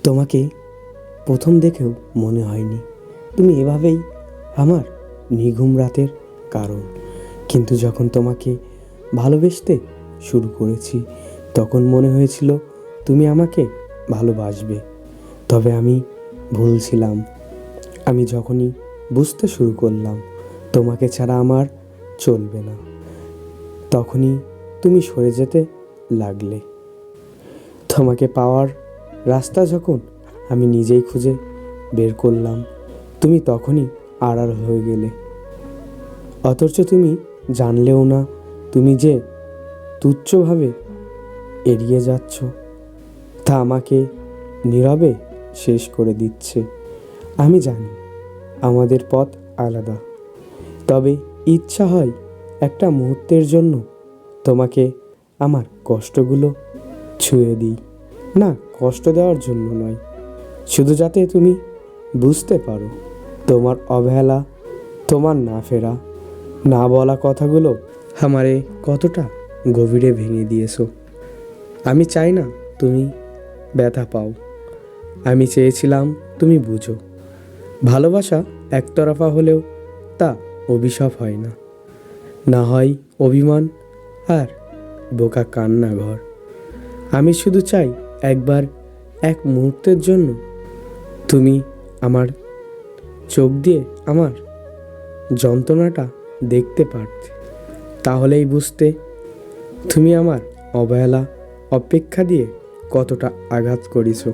তোমাকে প্রথম দেখেও মনে হয়নি তুমি এভাবেই আমার নিঘুম রাতের কারণ। কিন্তু যখন তোমাকে ভালোবাসতে শুরু করেছি তখন মনে হয়েছিল তুমি আমাকে ভালোবাসবে। তবে আমি ভুল ছিলাম। আমি যখনই বুঝতে শুরু করলাম তোমাকে ছাড়া আমার চলবে না, তখনই তুমি সরে যেতে লাগলে। তোমাকে পাওয়ার রাস্তা যখন আমি নিজেই খুঁজে বের করলাম তুমি তখনই আড়াল হয়ে গেলে। অথচ তুমি জানলেও না তুমি যে তুচ্ছভাবে এড়িয়ে যাচ্ছ তা আমাকে নীরবে শেষ করে দিচ্ছে। আমি জানি আমাদের পথ আলাদা, তবে ইচ্ছা হয় একটা মুহূর্তের জন্য তোমাকে আমার কষ্টগুলো ছুঁয়ে দিই। না, কষ্ট দেওয়ার জন্য নয়, শুধু যাতে তুমি বুঝতে পারো তোমার অবহেলা, তোমার না ফেরা, না বলা কথাগুলো আমারে কতটা গভীরে ভেঙে দিয়েছো। আমি চাই না তুমি ব্যথা পাও, আমি চেয়েছিলাম তুমি বুঝো। ভালোবাসা একতরফা হলেও তা অভিশাপ হয় না, না হয় অভিমান আর বোকা কান্না ঘর। আমি শুধু চাই একবার, এক মুহূর্তের জন্য তুমি আমার চোখ দিয়ে আমার যন্ত্রণাটা দেখতে পারতে, তাহলেই বুঝতে তুমি আমার অবহেলা, অপেক্ষা দিয়ে কতটা আঘাত করেছো।